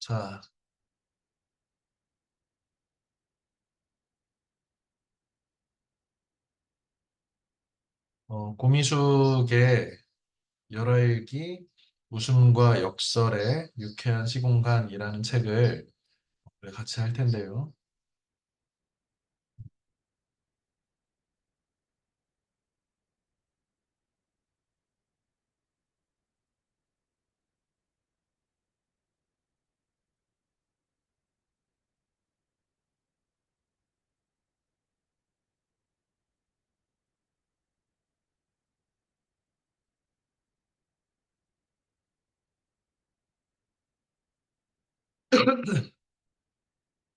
자, 고미숙의 열화일기 웃음과 역설의 유쾌한 시공간이라는 책을 우리 같이 할 텐데요.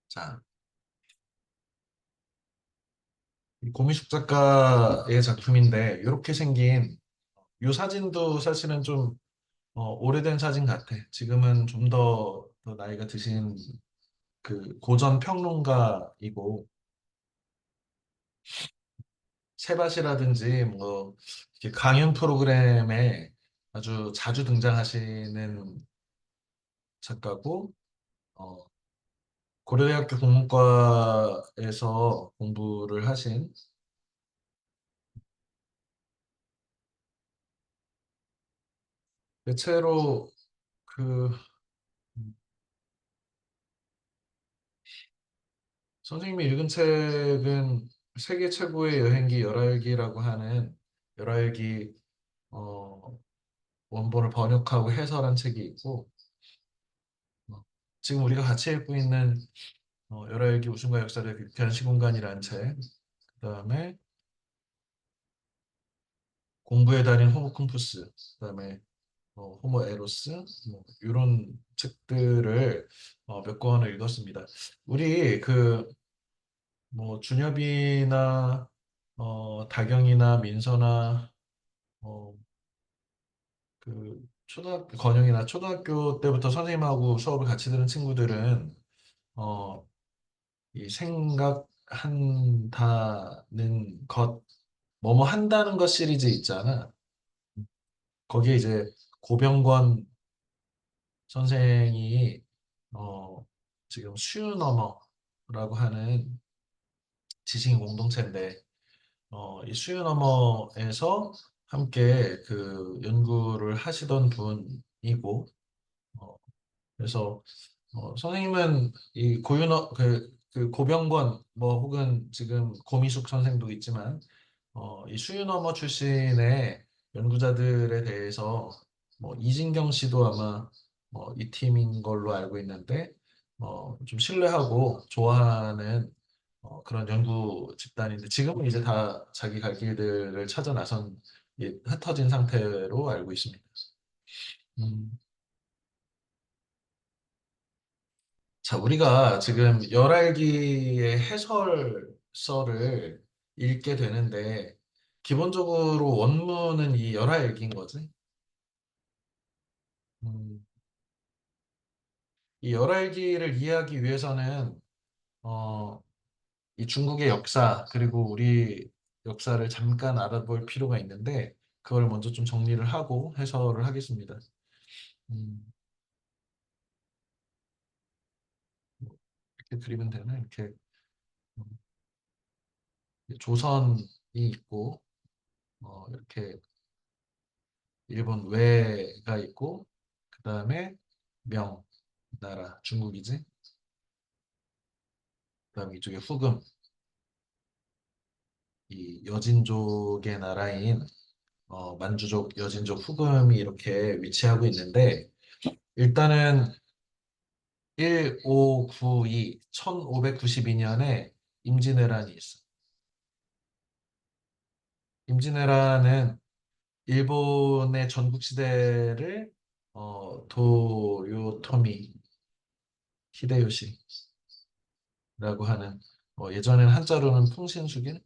자, 이 고미숙 작가의 작품인데 이렇게 생긴 이 사진도 사실은 좀 오래된 사진 같아. 지금은 좀 더 나이가 드신 그 고전 평론가이고 세밭이라든지 뭐 이렇게 강연 프로그램에 아주 자주 등장하시는 작가고 어, 고려대학교 국문과에서 공부를 하신 대체로 그 선생님이 읽은 책은 세계 최고의 여행기 열알기라고 하는 열알기 어, 원본을 번역하고 해설한 책이 있고 어, 지금 우리가 같이 읽고 있는 열알기 웃음과 역사를 비롯한 시공간이라는 책 그다음에 공부의 달인 호모 쿵푸스 그다음에 호모 에로스 뭐 이런 책들을 몇 권을 읽었습니다. 우리 그 뭐 준엽이나 다경이나 민서나 어, 그 초등학교 건영이나 초등학교 때부터 선생님하고 수업을 같이 들은 친구들은 어, 이 생각한다는 것 뭐뭐 한다는 것 시리즈 있잖아. 거기에 이제 고병권 선생이 어, 지금 수유너머라고 하는 지식 공동체인데 이 수유너머에서 함께 그 연구를 하시던 분이고 어, 그래서 선생님은 이 그 고병권 뭐 혹은 지금 고미숙 선생도 있지만 이 수유너머 출신의 연구자들에 대해서 뭐 이진경 씨도 아마 이 팀인 걸로 알고 있는데 좀 신뢰하고 좋아하는 그런 연구 집단인데 지금은 이제 다 자기 갈 길들을 찾아 나선 흩어진 상태로 알고 있습니다. 음, 자, 우리가 지금 열알기의 해설서를 읽게 되는데 기본적으로 원문은 이 열알기인 거지. 음, 이 열알기를 이해하기 위해서는 어, 이 중국의 역사 그리고 우리 역사를 잠깐 알아볼 필요가 있는데 그걸 먼저 좀 정리를 하고 해설을 하겠습니다. 음, 이렇게 그리면 되나? 이렇게 어, 조선이 있고 이렇게 일본 외가 있고 그다음에 명 나라 중국이지. 그다음에 이쪽에 후금 이 여진족의 나라인 만주족 여진족 후금이 이렇게 위치하고 있는데 일단은 1592 1592년에 임진왜란이 있어. 임진왜란은 일본의 전국 시대를 도요토미 히데요시라고 하는 예전에는 한자로는 풍신수길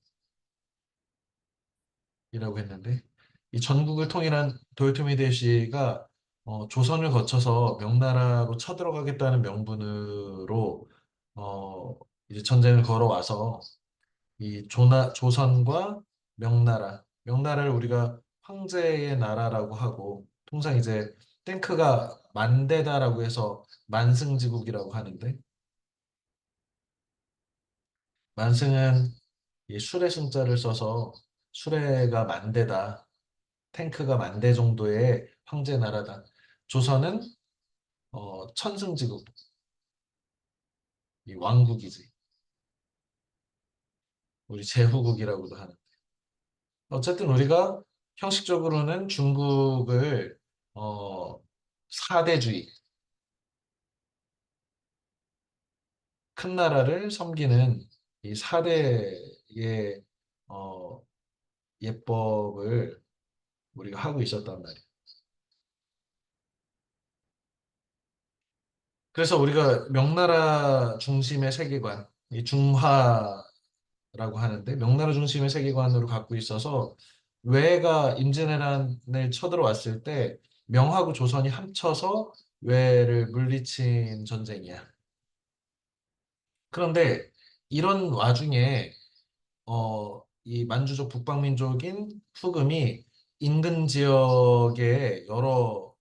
이라고 했는데 이 전국을 통일한 도요토미 히데요시가 조선을 거쳐서 명나라로 쳐들어가겠다는 명분으로 어, 이제 전쟁을 걸어와서 이 조선과 명나라를 우리가 황제의 나라라고 하고 통상 이제 탱크가 만대다라고 해서 만승지국이라고 하는데 만승은 이 수레 승자를 써서 수레가 만대다, 탱크가 만대 정도의 황제 나라다. 조선은 천승지국, 이 왕국이지. 우리 제후국이라고도 하는. 어쨌든 우리가 형식적으로는 중국을 어, 사대주의, 큰 나라를 섬기는 이 사대의 어, 예법을 우리가 하고 있었단 말이야. 그래서 우리가 명나라 중심의 세계관, 이 중화라고 하는데 명나라 중심의 세계관으로 갖고 있어서 외가 임진왜란을 쳐들어왔을 때 명하고 조선이 합쳐서 외를 물리친 전쟁이야. 그런데 이런 와중에 이 만주족 북방민족인 후금이 인근 지역에 여러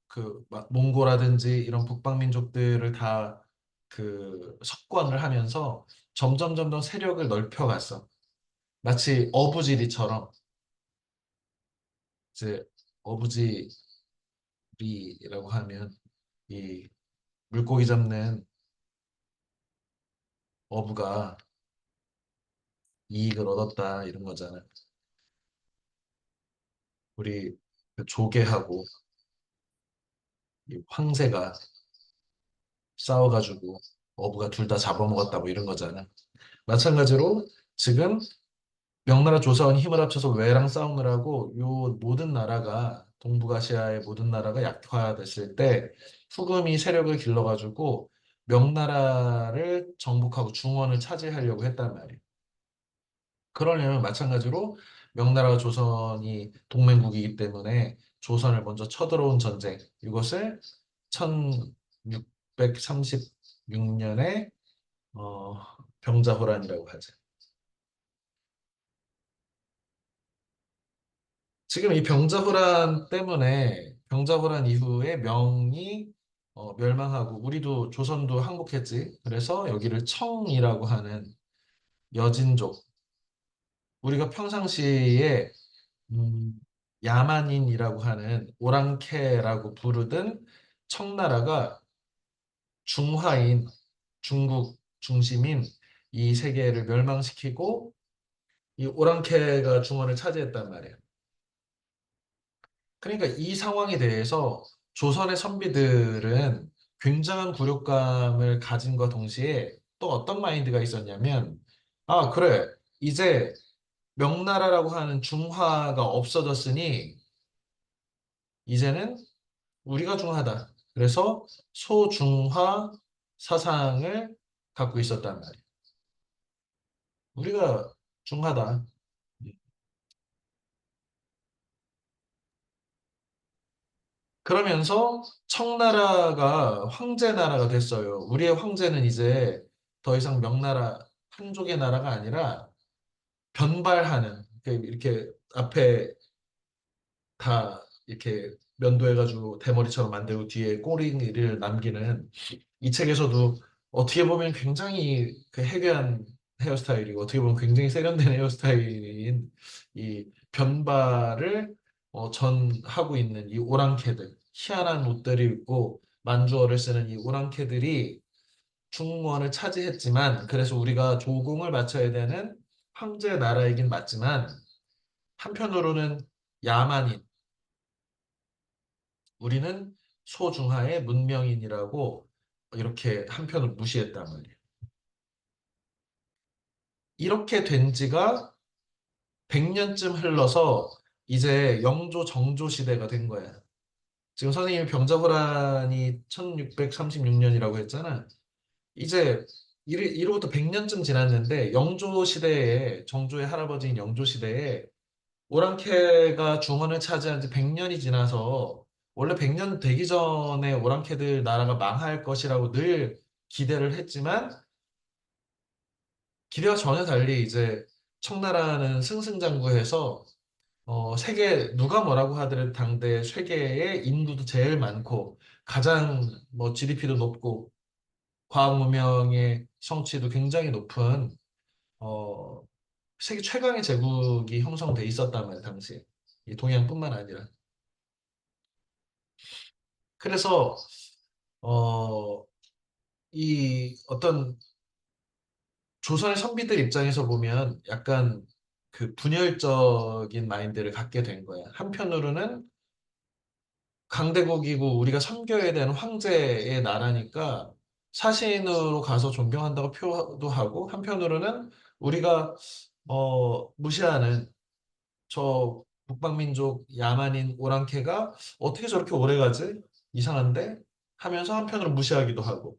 몽고라든지 이런 북방민족들을 다 그 석권을 하면서 점점 세력을 넓혀갔어. 마치 어부지리처럼 이제 어부지리라고 하면 이 물고기 잡는 어부가 이익을 얻었다 이런 거잖아. 우리 그 조개하고 이 황새가 싸워가지고 어부가 둘 다 잡아먹었다 뭐 이런 거잖아. 마찬가지로 지금 명나라 조선이 힘을 합쳐서 외랑 싸우느라고 요 모든 나라가 동북아시아의 모든 나라가 약화됐을 때 후금이 세력을 길러가지고 명나라를 정복하고 중원을 차지하려고 했단 말이에요. 그러려면 마찬가지로 명나라와 조선이 동맹국이기 때문에 조선을 먼저 쳐들어온 전쟁 이것을 1636년에 어, 병자호란이라고 하죠. 지금 이 병자호란 때문에 병자호란 이후에 명이 멸망하고 우리도 조선도 항복했지. 그래서 여기를 청이라고 하는 여진족 우리가 평상시에 음, 야만인이라고 하는 오랑캐라고 부르던 청나라가 중화인 중국 중심인 이 세계를 멸망시키고 이 오랑캐가 중원을 차지했단 말이에요. 그러니까 이 상황에 대해서 조선의 선비들은 굉장한 굴욕감을 가진과 동시에 또 어떤 마인드가 있었냐면, 아, 그래. 이제 명나라라고 하는 중화가 없어졌으니 이제는 우리가 중하다. 그래서 소중화 사상을 갖고 있었단 말이에요. 우리가 중하다. 그러면서 청나라가 황제 나라가 됐어요. 우리의 황제는 이제 더 이상 명나라 한족의 나라가 아니라 변발하는 이렇게 앞에 다 이렇게 면도해가지고 대머리처럼 만들고 뒤에 꼬리를 남기는 이 책에서도 어떻게 보면 굉장히 그 해괴한 헤어스타일이고 어떻게 보면 굉장히 세련된 헤어스타일인 이 변발을 전하고 있는 이 오랑캐들 희한한 옷들을 입고 만주어를 쓰는 이 오랑캐들이 중원을 차지했지만 그래서 우리가 조공을 바쳐야 되는 황제 나라이긴 맞지만 한편으로는 야만인 우리는 소중하의 문명인이라고 이렇게 한편을 무시했단 말이에요. 이렇게 된 지가 100년쯤 흘러서 이제 영조 정조 시대가 된 거야. 지금 선생님이 병자호란이 1636년이라고 했잖아. 이제 이로부터 100년쯤 지났는데 영조 시대에 정조의 할아버지인 영조 시대에 오랑캐가 중원을 차지한 지 100년이 지나서 원래 100년 되기 전에 오랑캐들 나라가 망할 것이라고 늘 기대를 했지만 기대와 전혀 달리 이제 청나라는 승승장구해서 세계 누가 뭐라고 하더라도 당대 세계의 인구도 제일 많고 가장 뭐 GDP도 높고 과학 문명의 성취도 굉장히 높은 어, 세계 최강의 제국이 형성돼 있었단 말이에요, 당시에. 이 동양뿐만 아니라. 그래서 어, 이 어떤 조선의 선비들 입장에서 보면 약간 그 분열적인 마인드를 갖게 된 거야. 한편으로는 강대국이고 우리가 섬겨야 되는 황제의 나라니까 사신으로 가서 존경한다고 표도 하고 한편으로는 우리가 무시하는 저 북방민족 야만인 오랑캐가 어떻게 저렇게 오래 가지? 이상한데? 하면서 한편으로 무시하기도 하고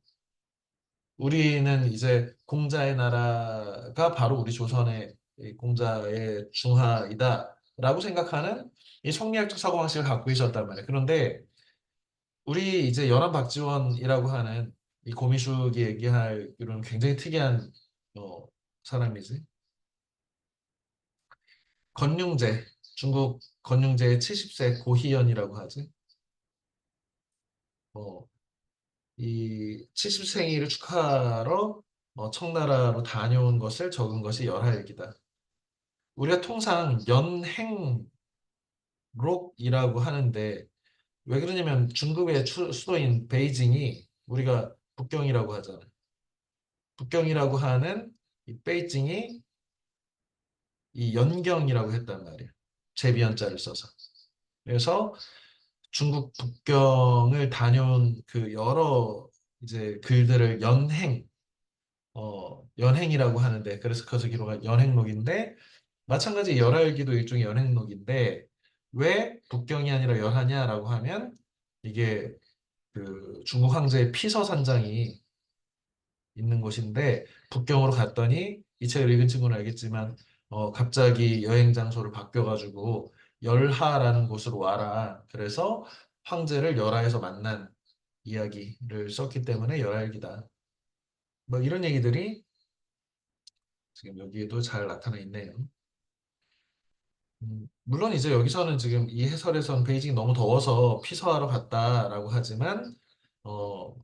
우리는 이제 공자의 나라가 바로 우리 조선의 이 공자의 중화이다라고 생각하는 이 성리학적 사고방식을 갖고 있었단 말이에요. 그런데 우리 이제 연안 박지원이라고 하는 이 고미숙이 얘기할 이런 굉장히 특이한 어, 사람이지. 건륭제, 중국 건륭제의 70세 고희연이라고 하지. 어, 이 70생일을 축하하러 청나라로 다녀온 것을 적은 것이 열하일기다. 우리가 통상 연행록이라고 하는데 왜 그러냐면 중국의 수도인 베이징이 우리가 북경이라고 하잖아. 북경이라고 하는 이 베이징이 이 연경이라고 했단 말이야. 제비연자를 써서. 그래서 중국 북경을 다녀온 그 여러 이제 글들을 연행이라고 하는데 그래서 그것을 기록한 연행록인데 마찬가지 열하일기도 일종의 연행록인데 왜 북경이 아니라 열하냐라고 하면 이게 그 중국 황제의 피서산장이 있는 곳인데 북경으로 갔더니 이 책을 읽은 친구는 알겠지만 갑자기 여행 장소를 바뀌어가지고 열하라는 곳으로 와라. 그래서 황제를 열하에서 만난 이야기를 썼기 때문에 열하일기다. 뭐 이런 얘기들이 지금 여기에도 잘 나타나 있네요. 물론 이제 여기서는 지금 이 해설에선 베이징이 너무 더워서 피서하러 갔다라고 하지만 어,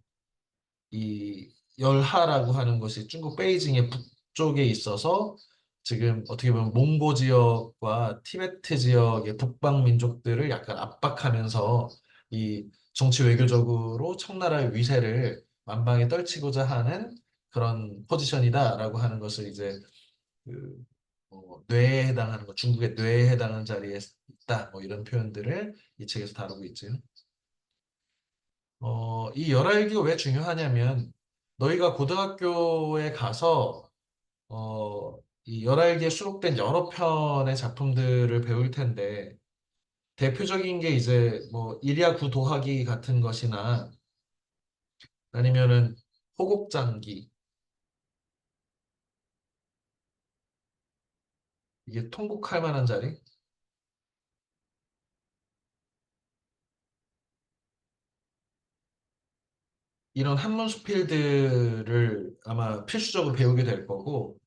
이 열하라고 하는 것이 중국 베이징의 북쪽에 있어서 지금 어떻게 보면 몽고 지역과 티베트 지역의 북방 민족들을 약간 압박하면서 이 정치 외교적으로 청나라의 위세를 만방에 떨치고자 하는 그런 포지션이다라고 하는 것을 이제 그 뇌에 해당하는 것, 중국의 뇌에 해당하는 자리에 있다, 뭐 이런 표현들을 이 책에서 다루고 있죠. 이 열알기가 왜 중요하냐면 너희가 고등학교에 가서 이 열알기에 수록된 여러 편의 작품들을 배울 텐데 대표적인 게 이제 뭐 일야 구도하기 같은 것이나 아니면은 호곡장기 이게 통곡할 만한 자리 이런 한문 수필들을 아마 필수적으로 배우게 될 거고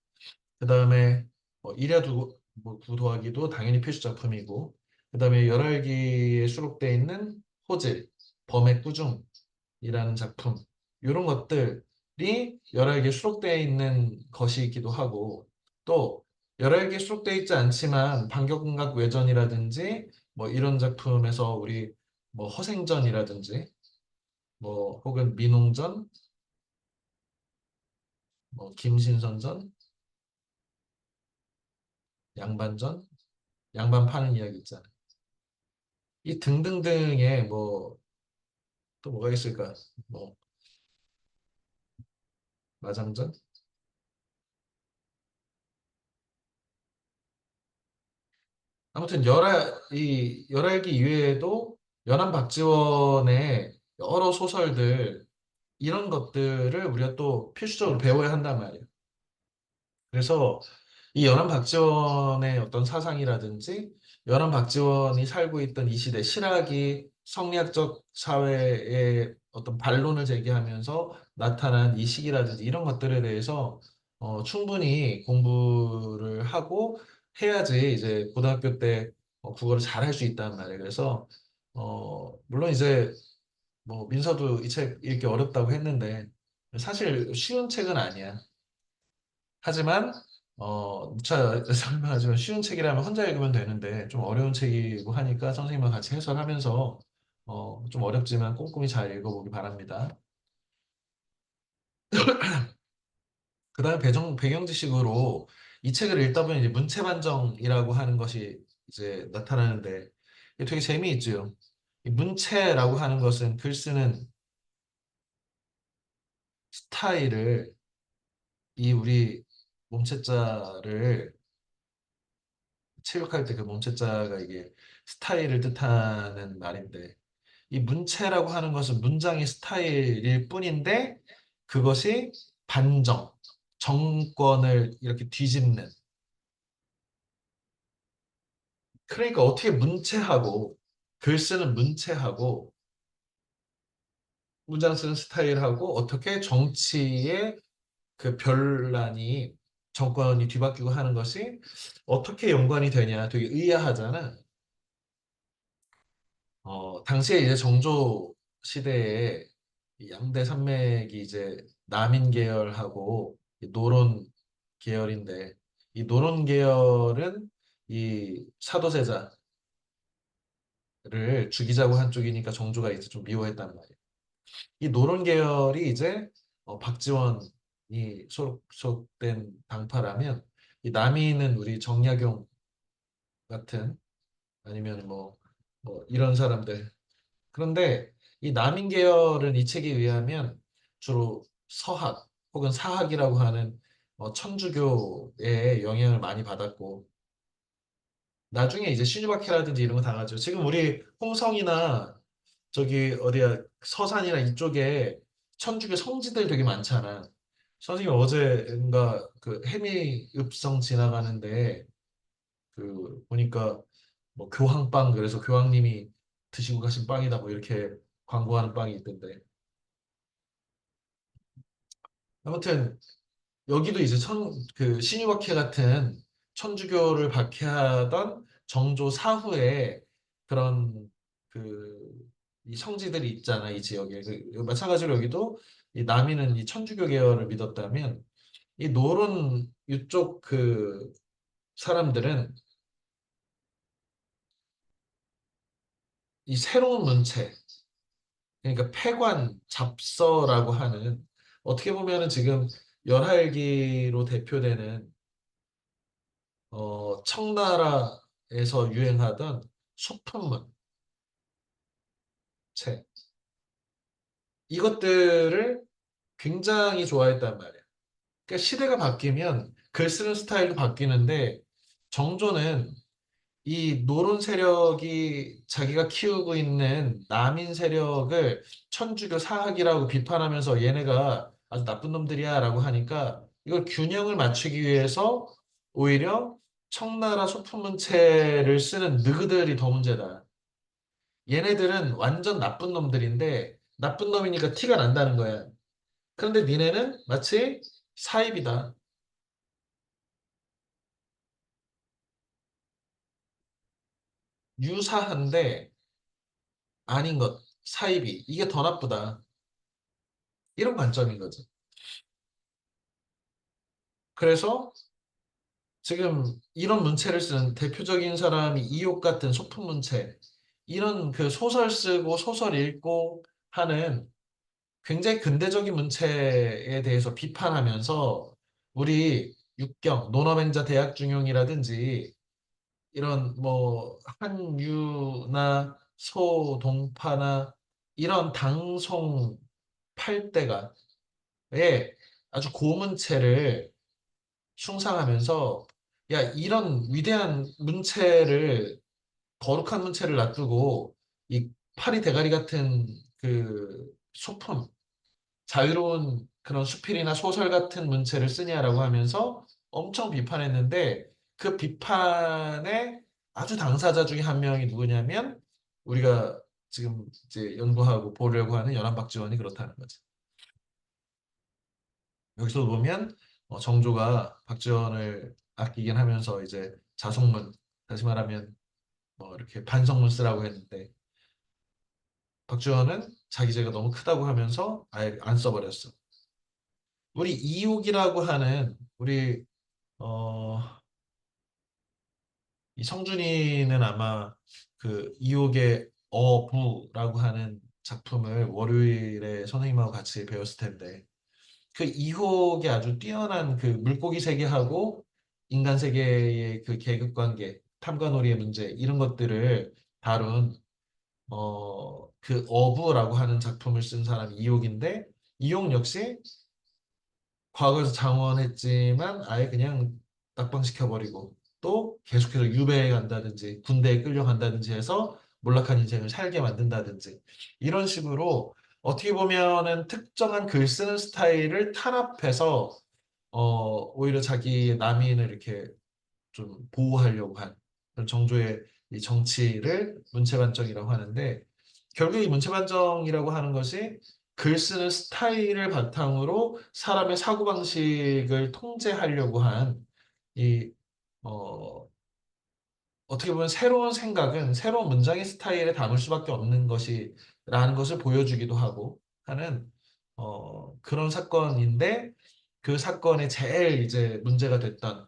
그다음에 이랴도 뭐 구도하기도 당연히 필수 작품이고 그다음에 열알기에 수록되어 있는 호질, 범의 꾸중이라는 작품 이런 것들이 열알기에 수록되어 있는 것이기도 하고 또 열알기에 수록되어 있지 않지만 반격문학 외전이라든지 뭐 이런 작품에서 우리 뭐 허생전이라든지 뭐 혹은 민웅전, 뭐 김신선전, 양반전, 양반 파는 이야기 있잖아요. 이 등등등의 뭐 또 뭐가 있을까? 뭐 마장전? 아무튼 이 열알기 이외에도 연안 박지원의 여러 소설들 이런 것들을 우리가 또 필수적으로 배워야 한단 말이에요. 그래서 이 연안 박지원의 어떤 사상이라든지 연안 박지원이 살고 있던 이 시대 실학이 성리학적 사회의 어떤 반론을 제기하면서 나타난 이 시기라든지 이런 것들에 대해서 충분히 공부를 하고 해야지 이제 고등학교 때 국어를 잘 할 수 있단 말이에요. 그래서 물론 이제 뭐 민서도 이 책 읽기 어렵다고 했는데 사실 쉬운 책은 아니야. 하지만 누차 설명하지만 쉬운 책이라면 혼자 읽으면 되는데 좀 어려운 책이고 하니까 선생님과 같이 해설하면서 좀 어렵지만 꼼꼼히 잘 읽어보기 바랍니다. 그다음에 배경 지식으로 이 책을 읽다 보면 이제 문체반정이라고 하는 것이 이제 나타나는데 이게 되게 재미있죠. 이 문체라고 하는 것은 글 쓰는 스타일을 이 우리 몸체자를 체육할 때 그 몸체자가 이게 스타일을 뜻하는 말인데 이 문체라고 하는 것은 문장의 스타일일 뿐인데 그것이 반정, 정권을 이렇게 뒤집는 그러니까 어떻게 문체하고 글 쓰는 문체하고 문장 쓰는 스타일하고 어떻게 정치의 그 변란이 정권이 뒤바뀌고 하는 것이 어떻게 연관이 되냐 되게 의아하잖아. 당시에 이제 정조 시대에 이 양대 산맥이 이제 남인 계열하고 이 노론 계열인데 이 노론 계열은 이 사도세자를 죽이자고 한 쪽이니까 정조가 이제 좀 미워했단 말이에요. 이 노론 계열이 이제 박지원이 소속된 당파라면 이 남인은 우리 정약용 같은 아니면 뭐 이런 사람들 그런데 이 남인 계열은 이 책에 의하면 주로 서학 혹은 사학이라고 하는 천주교의 영향을 많이 받았고 나중에 이제 신유박해라든지 이런 거 당하죠. 지금 우리 홍성이나 저기 어디야 서산이나 이쪽에 천주교 성지들 되게 많잖아. 선생님 어제인가 그 해미읍성 지나가는데 그 보니까 뭐 교황빵 그래서 교황님이 드시고 가신 빵이다 뭐 이렇게 광고하는 빵이 있던데 아무튼 여기도 이제 그 신유박해 같은 천주교를 박해하던 정조 사후에 그런 그 이 성지들이 있잖아 이 지역에 마찬가지로 여기도 이 남이는 이 천주교 계열을 믿었다면 이 노론 이쪽 그 사람들은 이 새로운 문체 그러니까 폐관 잡서라고 하는 어떻게 보면은 지금 열할기로 대표되는 청나라에서 유행하던 소품문체 이것들을 굉장히 좋아했단 말이야. 그러니까 시대가 바뀌면 글 쓰는 스타일도 바뀌는데 정조는 이 노론 세력이 자기가 키우고 있는 남인 세력을 천주교 사학이라고 비판하면서 얘네가 아주 나쁜 놈들이야라고 하니까 이걸 균형을 맞추기 위해서 오히려 청나라 소품문체를 쓰는 느그들이 더 문제다. 얘네들은 완전 나쁜 놈들인데 나쁜 놈이니까 티가 난다는 거야. 그런데 니네는 마치 사입이다. 유사한데 아닌 것. 사입이. 이게 더 나쁘다. 이런 관점인 거지. 그래서 지금 이런 문체를 쓰는 대표적인 사람이 이욕 같은 소품 문체, 이런 그 소설 쓰고 소설 읽고 하는 굉장히 근대적인 문체에 대해서 비판하면서 우리 육경, 논어맹자 대학중용이라든지 이런 뭐 한유나 소동파나 이런 당송 팔대가의 아주 고문체를 숭상하면서 야 이런 위대한 문체를 거룩한 문체를 놔두고 이 파리 대가리 같은 그 소품 자유로운 그런 수필이나 소설 같은 문체를 쓰냐라고 하면서 엄청 비판했는데 그 비판의 아주 당사자 중에 한 명이 누구냐면 우리가 지금 이제 연구하고 보려고 하는 연안박지원이 그렇다는 거지. 여기서 보면 정조가 박지원을 아끼긴 하면서 이제 자숙문 다시 말하면 이렇게 반성문 쓰라고 했는데 박주원은 자기 죄가 너무 크다고 하면서 아예 안 써버렸어. 우리 이옥이라고 하는 우리 어, 이 성준이는 아마 그 이옥의 어부라고 하는 작품을 월요일에 선생님하고 같이 배웠을 텐데 그 이옥의 아주 뛰어난 그 물고기 세계하고 인간 세계의 그 계급 관계, 탐관오리의 문제 이런 것들을 다룬 그 어부라고 하는 작품을 쓴 사람이 이옥인데 이옥 역시 과거에서 장원했지만 아예 그냥 낙방시켜버리고 또 계속해서 유배해 간다든지 군대에 끌려간다든지 해서 몰락한 인생을 살게 만든다든지 이런 식으로 어떻게 보면은 특정한 글 쓰는 스타일을 탄압해서 오히려 자기 남인을 이렇게 좀 보호하려고 한 그런 정조의 이 정치를 문체반정이라고 하는데 결국 이 문체반정이라고 하는 것이 글 쓰는 스타일을 바탕으로 사람의 사고방식을 통제하려고 한 이, 어, 어떻게 보면 새로운 생각은 새로운 문장의 스타일에 담을 수밖에 없는 것이라는 것을 보여주기도 하고 하는 그런 사건인데 그 사건의 제일 이제 문제가 됐던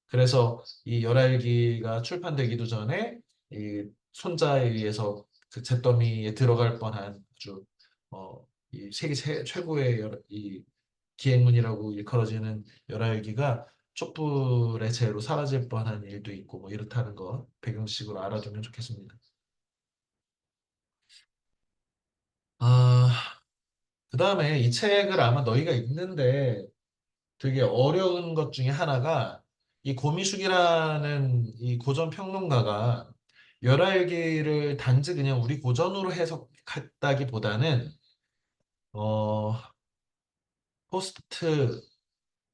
그래서 이 열알기가 출판되기도 전에 이 손자에 의해서 그 잿더미에 들어갈 뻔한 아주 이 세계 최고의 이 기행문이라고 일컬어지는 열알기가 촛불의 재로 사라질 뻔한 일도 있고 뭐 이렇다는 거 배경식으로 알아두면 좋겠습니다. 아, 그다음에 이 책을 아마 너희가 읽는데 되게 어려운 것 중에 하나가 이 고미숙이라는 이 고전 평론가가 열하일기를 단지 그냥 우리 고전으로 해석했다기보다는 어, 포스트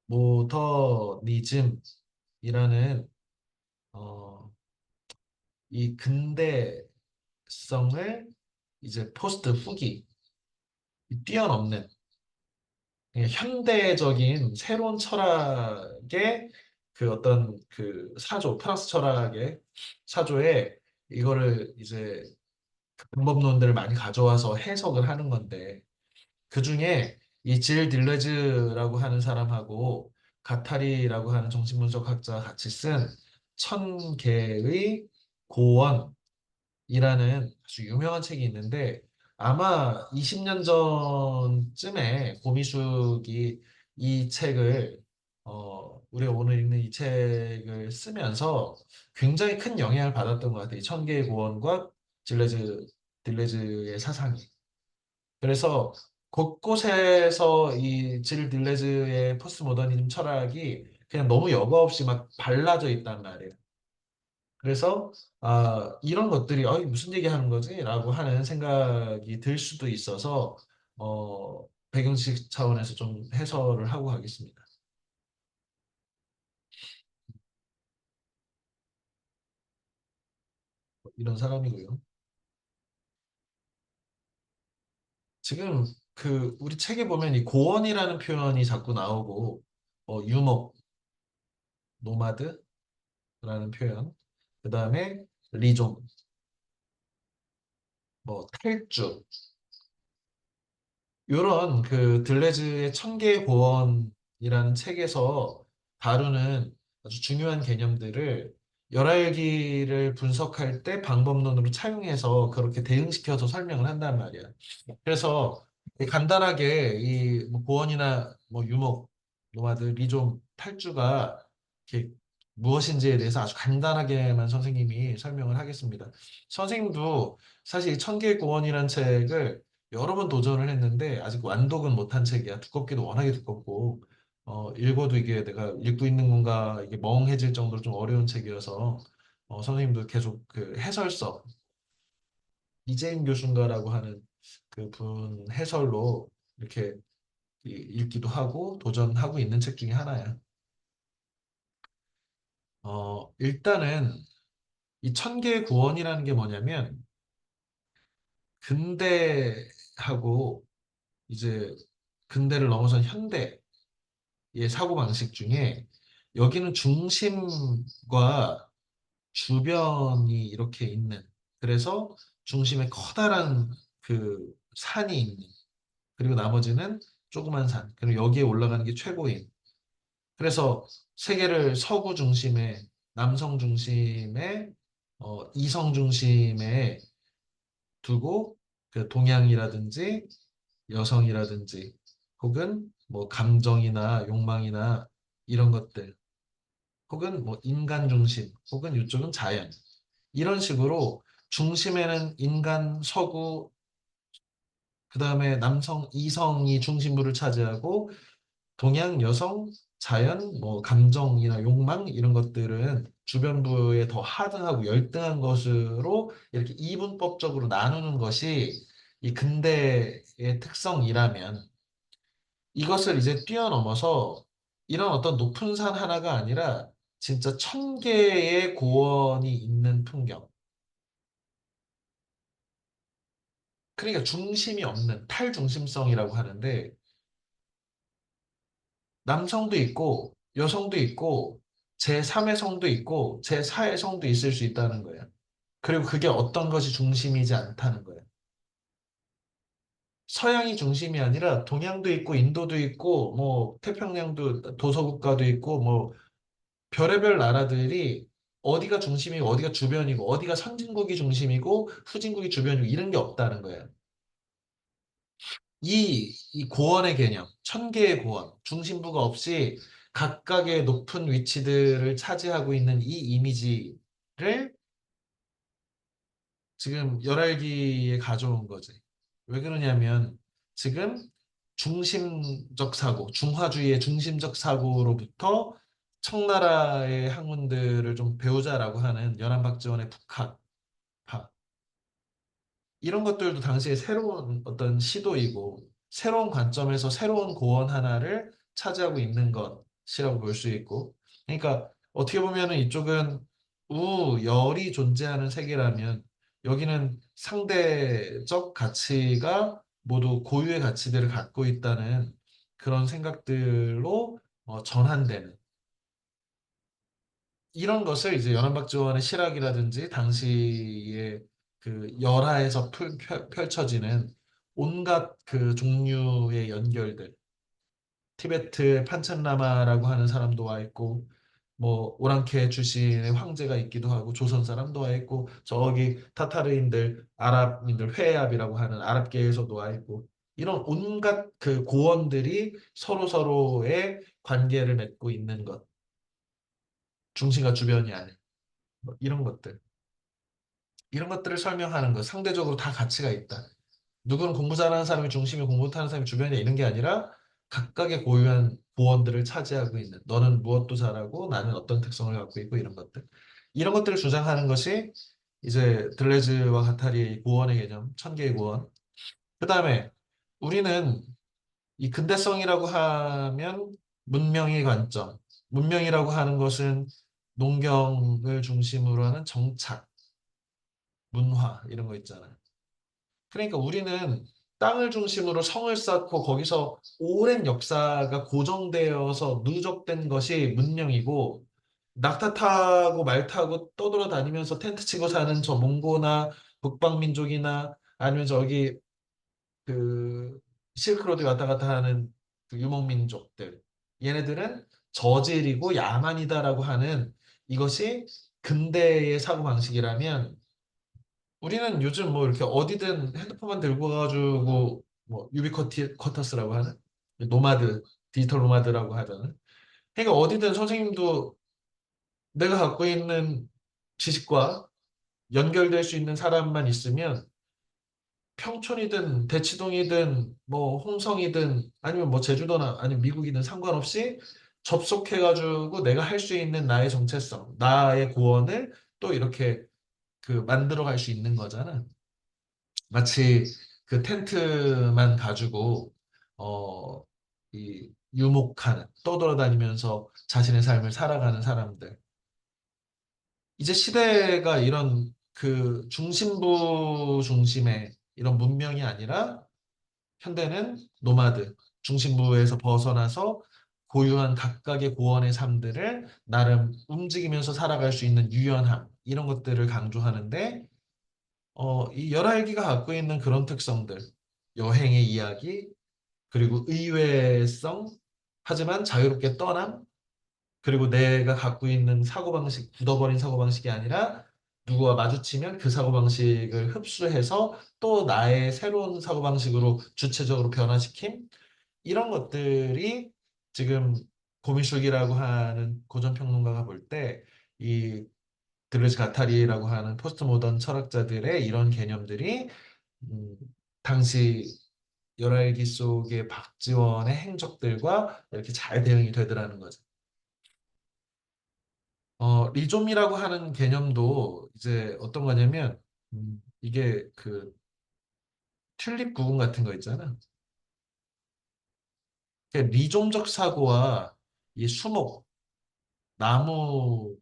모더니즘이라는 어, 이 근대성을 이제 포스트 후기 뛰어넘는 현대적인 새로운 철학의 그 어떤 그 사조, 프랑스 철학의 사조에 이거를 이제 그 방법론들을 많이 가져와서 해석을 하는 건데 그 중에 이 질 딜레즈라고 하는 사람하고 가타리라고 하는 정신분석 학자가 같이 쓴 천 개의 고원 이라는 아주 유명한 책이 있는데 아마 20년 전쯤에 고미숙이 이 책을 우리가 오늘 읽는 이 책을 쓰면서 굉장히 큰 영향을 받았던 것 같아요. 이 천개의 고원과 질레즈 딜레즈의 사상이. 그래서 곳곳에서 이 질 딜레즈의 포스트 모더니즘 철학이 그냥 너무 여과 없이 막 발라져 있단 말이에요. 그래서 이런 것들이 무슨 얘기 하는 거지? 라고 하는 생각이 들 수도 있어서 배경식 차원에서 좀 해설을 하고 가겠습니다. 이런 사람이고요. 지금 그 우리 책에 보면 이 고원이라는 표현이 자꾸 나오고 유목, 노마드라는 표현, 그 다음에 리존, 뭐 탈주 요런 그 들레즈의 천개의 고원이라는 책에서 다루는 아주 중요한 개념들을 열알기를 분석할 때 방법론으로 차용해서 그렇게 대응시켜서 설명을 한단 말이야. 그래서 간단하게 이뭐 고원이나 뭐 유목, 노마드, 리좀, 탈주가 이렇게 무엇인지에 대해서 아주 간단하게만 선생님이 설명을 하겠습니다. 선생님도 사실 이 천개의 고원이라는 책을 여러 번 도전을 했는데 아직 완독은 못한 책이야. 두껍기도 워낙에 두껍고 읽어도 이게 내가 읽고 있는 건가 이게 멍해질 정도로 좀 어려운 책이어서 선생님도 계속 그 해설서 이재임 교수인가라고 하는 그 분 해설로 이렇게 읽기도 하고 도전하고 있는 책 중에 하나야. 일단은 이 천개의 구원이라는 게 뭐냐면 근대하고 이제 근대를 넘어선 현대의 사고방식 중에 여기는 중심과 주변이 이렇게 있는, 그래서 중심에 커다란 그 산이 있는, 그리고 나머지는 조그만 산, 그리고 여기에 올라가는 게 최고인. 그래서 세계를 서구 중심에, 남성 중심에, 이성 중심에 두고, 그 동양이라든지 여성이라든지 혹은 뭐 감정이나 욕망이나 이런 것들, 혹은 뭐 인간 중심, 혹은 이쪽은 자연, 이런 식으로 중심에는 인간 서구, 그 다음에 남성 이성이 중심부를 차지하고, 동양 여성 자연, 뭐 감정이나 욕망 이런 것들은 주변부에 더 하등하고 열등한 것으로 이렇게 이분법적으로 나누는 것이 이 근대의 특성이라면, 이것을 이제 뛰어넘어서 이런 어떤 높은 산 하나가 아니라 진짜 천 개의 고원이 있는 풍경. 그러니까 중심이 없는 탈중심성이라고 하는데, 남성도 있고 여성도 있고 제3의 성도 있고 제4의 성도 있을 수 있다는 거예요. 그리고 그게 어떤 것이 중심이지 않다는 거예요. 서양이 중심이 아니라 동양도 있고 인도도 있고 뭐 태평양도 도서국가도 있고 뭐 별의별 나라들이 어디가 중심이고 어디가 주변이고 어디가 선진국이 중심이고 후진국이 주변이고 이런 게 없다는 거예요. 이 고원의 개념, 천 개의 고원, 중심부가 없이 각각의 높은 위치들을 차지하고 있는 이 이미지를 지금 열알기에 가져온 거지. 왜 그러냐면 지금 중심적 사고, 중화주의의 중심적 사고로부터 청나라의 학문들을 좀 배우자라고 하는 연안박지원의 북학파, 이런 것들도 당시에 새로운 어떤 시도이고 새로운 관점에서 새로운 고원 하나를 차지하고 있는 것이라고 볼 수 있고, 그러니까 어떻게 보면은 이쪽은 우열이 존재하는 세계라면 여기는 상대적 가치가 모두 고유의 가치들을 갖고 있다는 그런 생각들로 전환되는, 이런 것을 이제 연안박지원의 실학이라든지 당시의 그 열하에서 펼쳐지는 온갖 그 종류의 연결들, 티베트의 판첸라마라고 하는 사람도 와 있고, 뭐 오랑캐 출신의 황제가 있기도 하고 조선 사람도 와 있고, 저기 타타르인들, 아랍인들 회합이라고 하는 아랍계에서도 와 있고, 이런 온갖 그 고원들이 서로 서로의 관계를 맺고 있는 것, 중심과 주변이 아닌 뭐 이런 것들. 이런 것들을 설명하는 것, 상대적으로 다 가치가 있다. 누구는 공부 잘하는 사람이 중심이, 공부 못하는 사람이 주변에 이런 게 아니라 각각의 고유한 보원들을 차지하고 있는, 너는 무엇도 잘하고 나는 어떤 특성을 갖고 있고 이런 것들. 이런 것들을 주장하는 것이 이제 들레즈와 가타리의 고원의 개념, 천 개의 고원. 그 다음에 우리는 이 근대성이라고 하면 문명의 관점, 문명이라고 하는 것은 농경을 중심으로 하는 정착, 문화 이런 거 있잖아요. 그러니까 우리는 땅을 중심으로 성을 쌓고 거기서 오랜 역사가 고정되어서 누적된 것이 문명이고, 낙타 타고 말 타고 떠돌아다니면서 텐트 치고 사는 저 몽고나 북방민족이나 아니면 저기 그 실크로드 왔다 갔다 하는 그 유목민족들, 얘네들은 저질이고 야만이다라고 하는 이것이 근대의 사고방식이라면, 우리는 요즘 뭐 이렇게 어디든 핸드폰만 들고 가가지고 뭐 유비쿼터스라고 하는 노마드, 디지털 노마드라고 하잖아. 그러니까 어디든 선생님도 내가 갖고 있는 지식과 연결될 수 있는 사람만 있으면 평촌이든 대치동이든 뭐 홍성이든 아니면 뭐 제주도나 아니면 미국이든 상관없이 접속해가지고 내가 할 수 있는 나의 정체성, 나의 고언을 또 이렇게 그 만들어 갈 수 있는 거잖아. 마치 그 텐트만 가지고 어, 이 유목하는, 떠돌아다니면서 자신의 삶을 살아가는 사람들. 이제 시대가 이런 그 중심부 중심의 이런 문명이 아니라 현대는 노마드, 중심부에서 벗어나서 고유한 각각의 고원의 삶들을 나름 움직이면서 살아갈 수 있는 유연함 이런 것들을 강조하는데 이 열알기가 갖고 있는 그런 특성들 여행의 이야기 그리고 의외성 하지만 자유롭게 떠남 그리고 내가 갖고 있는 사고방식 굳어버린 사고방식이 아니라 누구와 마주치면 그 사고방식을 흡수해서 또 나의 새로운 사고방식으로 주체적으로 변화시킴 이런 것들이 지금 고미숙이라고 하는 고전평론가가 볼 때 이 드르즈 가타리라고 하는 포스트 모던 철학자들의 이런 개념들이 음, 당시 열알기 속의 박지원의 행적들과 이렇게 잘 대응이 되더라는 거죠. 리좀이라고 하는 개념도 이제 어떤 거냐면 이게 그 튤립 부분 같은 거 있잖아. 리좀적 사고와 이 수목, 나무와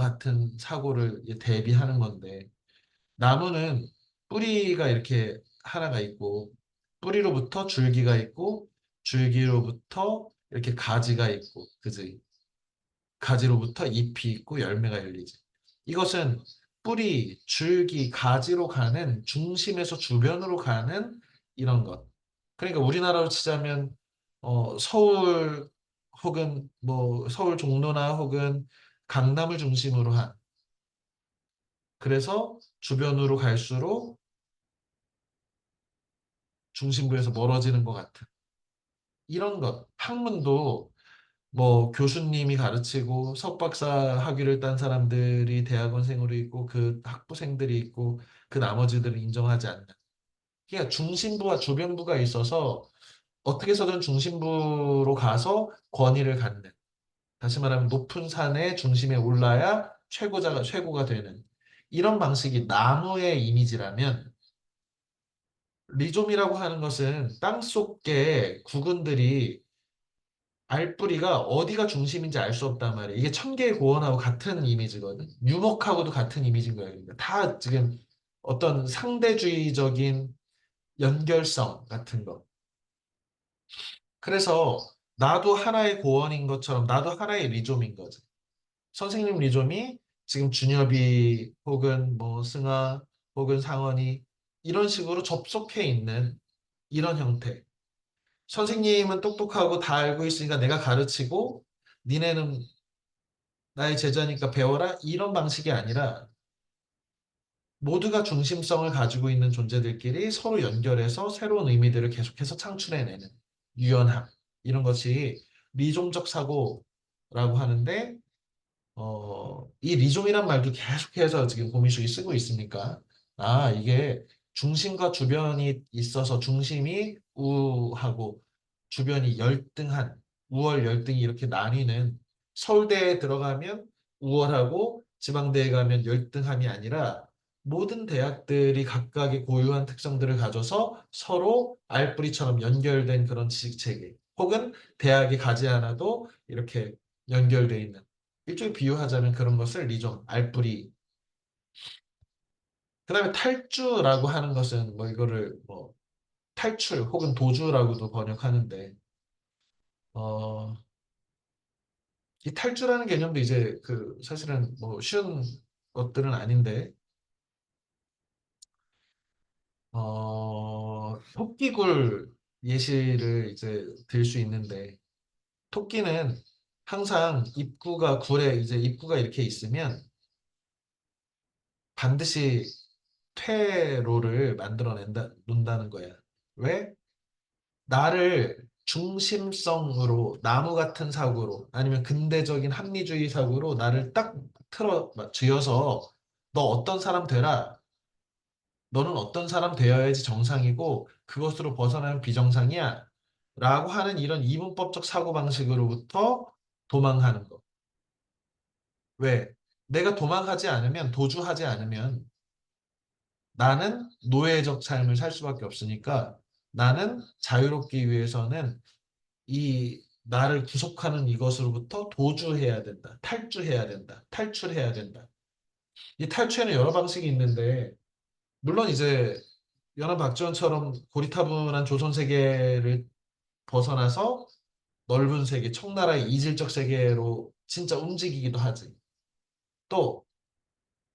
같은 사고를 대비하는 건데 나무는 뿌리가 이렇게 하나가 있고 뿌리로부터 줄기가 있고 줄기로부터 이렇게 가지가 있고 그지? 가지로부터 잎이 있고 열매가 열리지. 이것은 뿌리, 줄기, 가지로 가는 중심에서 주변으로 가는 이런 것. 그러니까 우리나라로 치자면 서울 혹은 뭐 서울 종로나 혹은 강남을 중심으로 한 그래서 주변으로 갈수록 중심부에서 멀어지는 것 같은 이런 것. 학문도 뭐 교수님이 가르치고 석박사 학위를 딴 사람들이 대학원생으로 있고 그 학부생들이 있고 그 나머지들은 인정하지 않는. 그러니까 중심부와 주변부가 있어서 어떻게 해서든 중심부로 가서 권위를 갖는. 다시 말하면 높은 산의 중심에 올라야 최고가 되는. 이런 방식이 나무의 이미지라면 리좀이라고 하는 것은 땅속의 구근들이 알뿌리가 어디가 중심인지 알 수 없단 말이에요. 이게 천개의 고원하고 같은 이미지거든. 유목하고도 같은 이미지인 거예요. 그러니까 다 지금 어떤 상대주의적인 연결성 같은 거. 그래서 나도 하나의 고원인 것처럼 나도 하나의 리좀인 거지. 선생님 리좀이 지금 준엽이 혹은 뭐 승아 혹은 상원이 이런 식으로 접속해 있는 이런 형태. 선생님은 똑똑하고 다 알고 있으니까 내가 가르치고 니네는 나의 제자니까 배워라 이런 방식이 아니라 모두가 중심성을 가지고 있는 존재들끼리 서로 연결해서 새로운 의미들을 계속해서 창출해내는 유연함 이런 것이 리좀적 사고라고 하는데 이 리좀이란 말도 계속해서 지금 고민숙이 쓰고 있으니까 이게 중심과 주변이 있어서 중심이 우하고 주변이 열등한 우월 열등이 이렇게 나뉘는 서울대에 들어가면 우월하고 지방대에 가면 열등함이 아니라 모든 대학들이 각각의 고유한 특성들을 가져서 서로 알뿌리처럼 연결된 그런 지식 체계 혹은 대학이 가지 않아도 이렇게 연결돼 있는 일종의 비유하자면 그런 것을 리좀, 알뿌리. 그다음에 탈주라고 하는 것은 뭐 이거를 뭐 탈출 혹은 도주라고도 번역하는데 어, 이 탈주라는 개념도 이제 그 사실은 뭐 쉬운 것들은 아닌데 토끼굴 예시를 이제 들 수 있는데 토끼는 항상 입구가 굴에 이제 입구가 이렇게 있으면 반드시 퇴로를 만들어낸다 놓는다는 거야. 왜? 나를 중심성으로 나무 같은 사고로 아니면 근대적인 합리주의 사고로 나를 딱 쥐어서 너 어떤 사람 되라. 너는 어떤 사람 되어야지 정상이고 그것으로 벗어나면 비정상이야. 라고 하는 이런 이분법적 사고방식으로부터 도망하는 거. 왜? 내가 도망하지 않으면 도주하지 않으면 나는 노예적 삶을 살 수밖에 없으니까 나는 자유롭기 위해서는 이 나를 구속하는 이것으로부터 도주해야 된다. 탈주해야 된다. 탈출해야 된다. 이 탈출에는 여러 방식이 있는데 물론 이제 연합 박지원처럼 고리타분한 조선 세계를 벗어나서 넓은 세계, 청나라의 이질적 세계로 진짜 움직이기도 하지. 또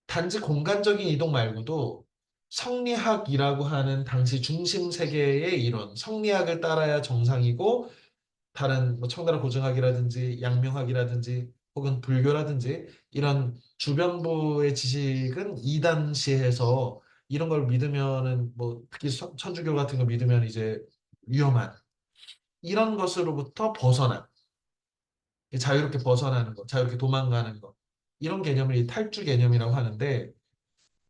단지 공간적인 이동 말고도 성리학이라고 하는 당시 중심 세계의 이론, 성리학을 따라야 정상이고 다른 뭐 청나라 고증학이라든지 양명학이라든지 혹은 불교라든지 이런 주변부의 지식은 이단시해서 이런 걸 믿으면은 뭐 특히 천주교 같은 거 믿으면 이제 위험한 이런 것으로부터 벗어난 자유롭게 벗어나는 것, 자유롭게 도망가는 것 이런 개념을 이 탈주 개념이라고 하는데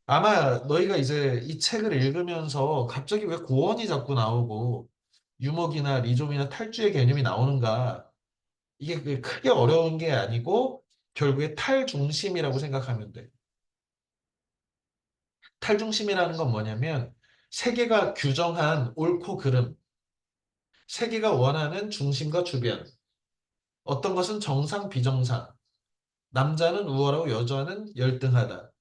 아마 너희가 이제 이 책을 읽으면서 갑자기 왜 고원이 자꾸 나오고 유목이나 리좀이나 탈주의 개념이 나오는가 이게 크게 어려운 게 아니고 결국에 탈중심이라고 생각하면 돼. 탈중심이라는 건 뭐냐면 세계가 규정한 옳고 그름, 세계가 원하는 중심과 주변, 어떤 것은 정상, 비정상, 남자는 우월하고 여자는 열등하다.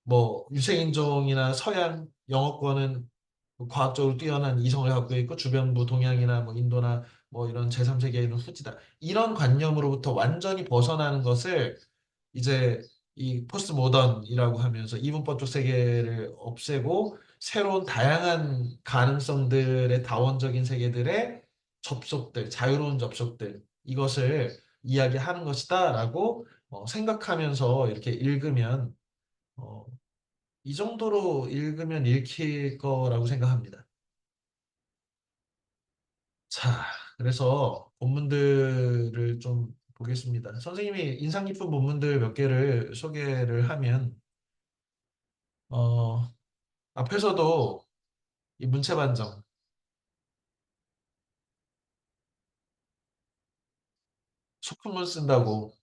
뭐 유색인종이나 서양 영어권은 뭐 과학적으로 뛰어난 이성을 갖고 있고 주변부 동양이나 뭐 인도나 뭐 이런 제3세계에는 후지다. 이런 관념으로부터 완전히 벗어나는 것을 이제 이 포스트 모던이라고 하면서 이분법적 세계를 없애고 새로운 다양한 가능성들의 다원적인 세계들의 접속들, 자유로운 접속들 이것을 이야기하는 것이다라고 생각하면서 이렇게 읽으면 어, 이 정도로 읽으면 읽힐 거라고 생각합니다. 자, 그래서 본문들을 좀 보겠습니다. 선생님이 인상 깊은 본문들 몇 개를 소개를 하면 어, 앞에서도 이 문체반정, 소품문 쓴다고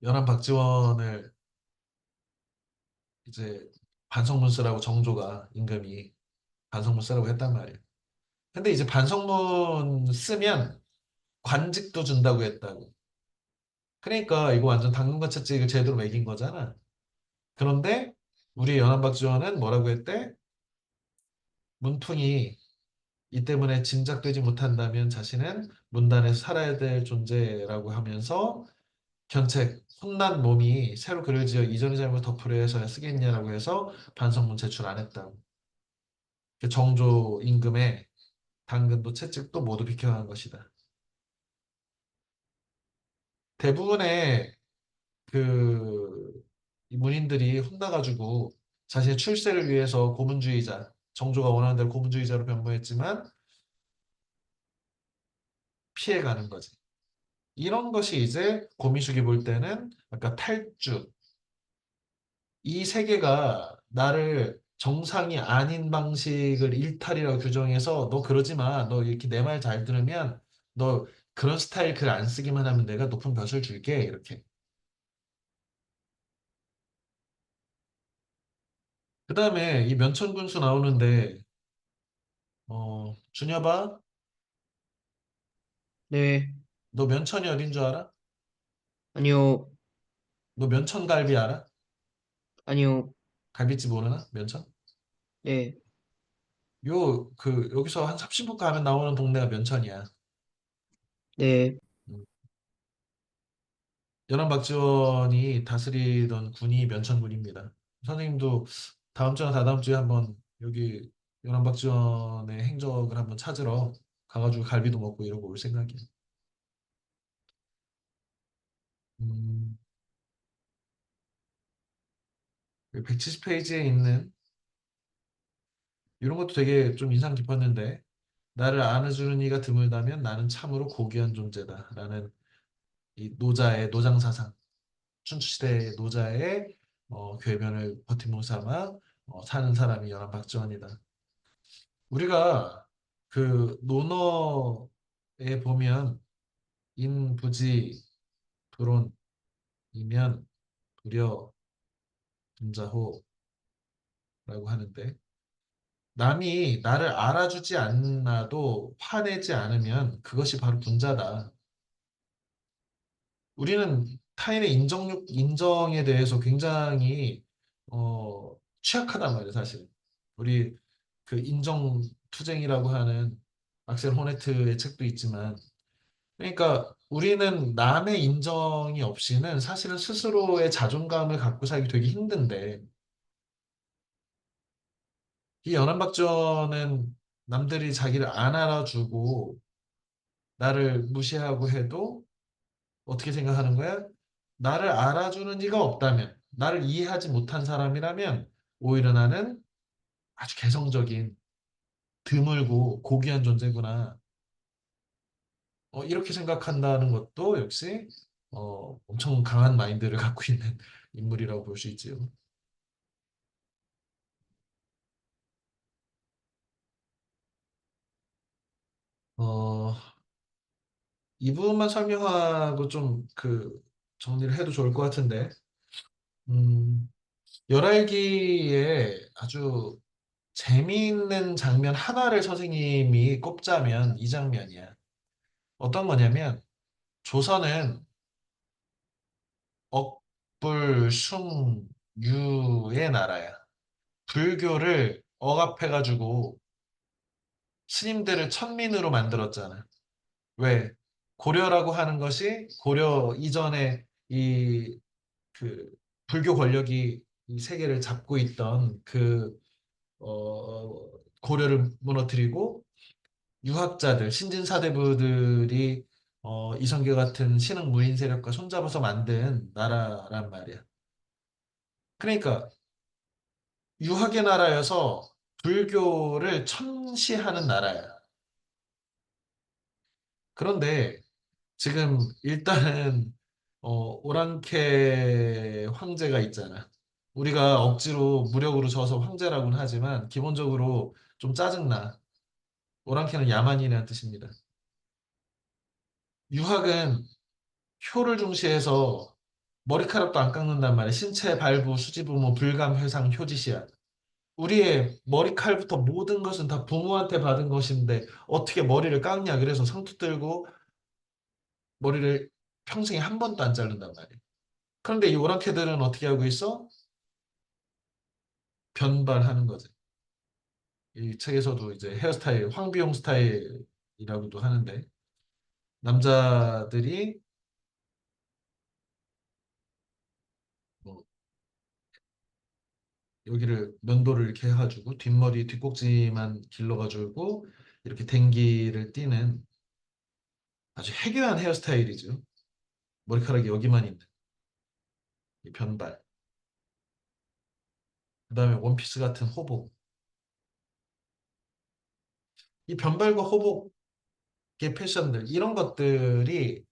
연한 박지원을 이제 반성문 쓰라고 정조가 임금이 반성문 쓰라고 했단 말이에요. 근데 이제 반성문 쓰면 관직도 준다고 했다고. 그러니까 이거 완전 당근과 채찍을 제대로 매긴 거잖아. 그런데 우리 연안박지원은 뭐라고 했대? 문풍이 이 때문에 짐작되지 못한다면 자신은 문단에서 살아야 될 존재라고 하면서 견책, 혼난 몸이 새로 글을 지어 이전의 잘못을 덮으려 해서야 쓰겠냐라고 해서 반성문 제출 안 했다고. 그 정조 임금의 당근도 채찍도 모두 비켜간 것이다. 대부분의 그 문인들이 혼나가지고 자신의 출세를 위해서 고문주의자, 정조가 원하는 대로 고문주의자로 변모했지만 피해가는 거지. 이런 것이 이제 고미숙이 볼 때는 아까 탈주, 이 세계가 나를 정상이 아닌 방식을 일탈이라고 규정해서 너 그러지 마. 너 이렇게 내 말 잘 들으면 너 그런 스타일 글 안 쓰기만 하면 내가 높은 벼슬 줄게. 이렇게. 그 다음에 이 면천군수 나오는데 준여봐, 네, 너 면천이 어딘 줄 알아? 아니요, 너 면천갈비 알아? 아니요, 갈비집 모르나? 면천? 네, 여기서 한 30분 가면 나오는 동네가 면천이야. 네, 음. 연안 박지원이 다스리던 군이 면천군입니다. 선생님도 다음 주나 다다음 주에 한번 여기 연안 박지원의 행적을 한번 찾으러 가가지고 갈비도 먹고 이러고 올 생각이에요. 170페이지에 있는 이런 것도 되게 좀 인상 깊었는데 나를 안아주는 이가 드물다면 나는 참으로 고귀한 존재다라는 이 노자의 노장 사상, 춘추시대의 노자의 궤변을 버팀목 삼아 사는 사람이 연안 박지원이다. 우리가 그 논어에 보면 인부지 불온 이면 불여 분자호라고 하는데 남이 나를 알아주지 않아도 화내지 않으면 그것이 바로 분자다. 우리는 타인의 인정에 대해서 굉장히 취약하단 말이에요, 사실. 우리 그 인정 투쟁이라고 하는 악셀 호네트의 책도 있지만 그러니까 우리는 남의 인정이 없이는 사실은 스스로의 자존감을 갖고 살기 되게 힘든데 이 연안박전은 남들이 자기를 안 알아주고 나를 무시하고 해도 어떻게 생각하는 거야? 나를 알아주는 이가 없다면, 나를 이해하지 못한 사람이라면 오히려 나는 아주 개성적인, 드물고 고귀한 존재구나. 이렇게 생각한다는 것도 역시 엄청 강한 마인드를 갖고 있는 인물이라고 볼 수 있지요. 어, 이 부분만 설명하고 좀 정리를 해도 좋을 것 같은데, 음, 열알기에 아주 재미있는 장면 하나를 선생님이 꼽자면 이 장면이야. 어떤 거냐면 조선은 억불숭유의 나라야. 불교를 억압해가지고 스님들을 천민으로 만들었잖아. 왜? 고려라고 하는 것이 고려 이전에 그 불교 권력이 이 세계를 잡고 있던 고려를 무너뜨리고 유학자들, 신진사대부들이 이성계 같은 신흥 무인 세력과 손잡아서 만든 나라란 말이야. 그러니까 유학의 나라여서 불교를 천시하는 나라야. 그런데 지금 일단은 오랑캐 황제가 있잖아. 우리가 억지로 무력으로 져서 황제라고는 하지만 기본적으로 좀 짜증나. 오랑캐는 야만인이라는 뜻입니다. 유학은 효를 중시해서 머리카락도 안 깎는단 말이야. 신체 발부, 수지부, 뭐 불감, 회상, 효지시야. 우리의 머리칼부터 모든 것은 다 부모한테 받은 것인데 어떻게 머리를 깎냐. 그래서 상투 들고 머리를 평생에 한 번도 안 자른단 말이야. 그런데 이 오랑캐들은 어떻게 하고 있어? 변발하는 거지. 이 책에서도 이제 헤어스타일, 황비용 스타일이라고도 하는데 남자들이 뭐 여기를 면도를 이렇게 해가지고 뒷머리 뒷꼭지만 길러가지고 이렇게 댕기를 띠는 아주 해괴한 헤어스타일이죠. 머리카락이 여기만 있는 이 변발. 그다음에 원피스 같은 호복. 이 변발과 호복의 패션들 이런 것들이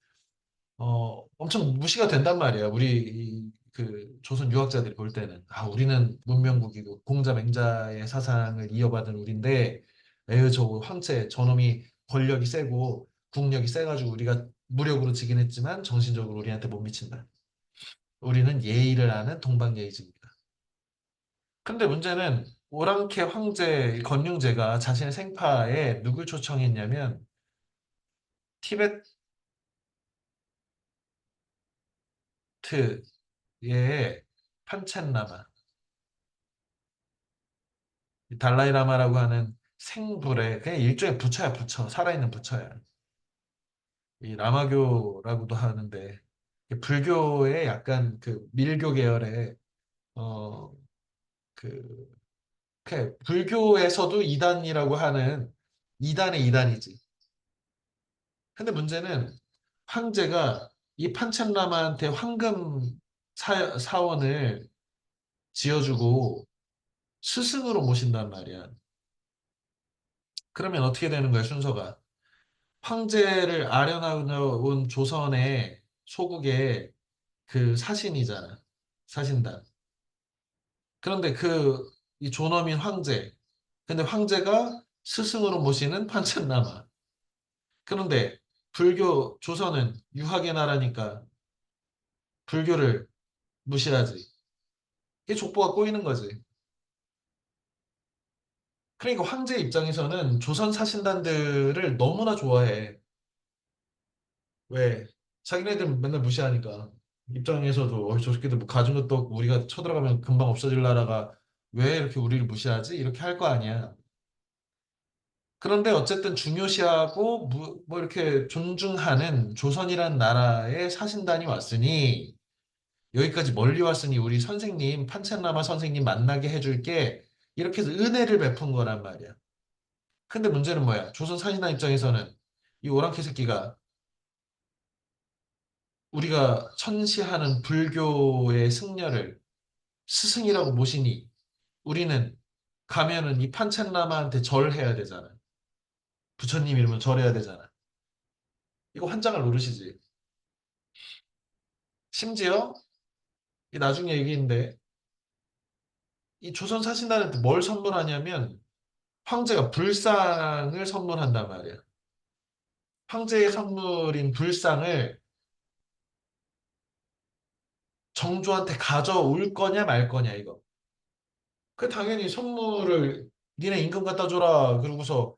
엄청 무시가 된단 말이야. 그 조선 유학자들이 볼 때는 우리는 문명국이고 공자 맹자의 사상을 이어받은 우리인데 에휴 저 황제 저놈이 권력이 세고 국력이 세가지고 우리가 무력으로 지긴 했지만 정신적으로 우리한테 못 미친다. 우리는 예의를 아는 동방예의지입니다. 근데 문제는 오랑캐 황제 건륭제가 자신의 생파에 누굴 초청했냐면 티베트의 판첸라마 이 달라이라마라고 하는 생불의 그냥 일종의 부처야 부처 살아있는 부처야 이 라마교라고도 하는데 불교의 약간 그 밀교 계열의 어 그 불교에서도 이단이라고 하는 이단의 이단이지. 근데 문제는 황제가 이 판첸라마한테 황금 사원을 지어주고 스승으로 모신단 말이야. 그러면 어떻게 되는 거야 순서가? 황제를 아련하온 조선의 소국의 그 사신이잖아. 사신단. 그런데 이 존엄인 황제. 근데 황제가 스승으로 모시는 판첸라마. 그런데 조선은 유학의 나라니까 불교를 무시하지. 이게 족보가 꼬이는 거지. 그러니까 황제 입장에서는 조선 사신단들을 너무나 좋아해. 왜? 자기네들 맨날 무시하니까. 입장에서도 저 새끼들 뭐 가진 것도 없고 우리가 쳐들어가면 금방 없어질 나라가 왜 이렇게 우리를 무시하지? 이렇게 할 거 아니야. 그런데 어쨌든 중요시하고 뭐 이렇게 존중하는 조선이란 나라에 사신단이 왔으니 여기까지 멀리 왔으니 우리 선생님, 판첸라마 선생님 만나게 해줄게. 이렇게 해서 은혜를 베푼 거란 말이야. 근데 문제는 뭐야? 조선 사신단 입장에서는 이 오랑캐 새끼가 우리가 천시하는 불교의 승려를 스승이라고 모시니 우리는 가면은 이 판첸라마한테 절해야 되잖아. 부처님 이름을 절해야 되잖아. 이거 환장을 노르시지. 심지어 이 나중에 얘기인데 이 조선 사신단한테 뭘 선물하냐면 황제가 불상을 선물한단 말이야. 황제의 선물인 불상을 정조한테 가져올 거냐 말 거냐 이거. 그 당연히 선물을 니네 임금 갖다 줘라. 그러고서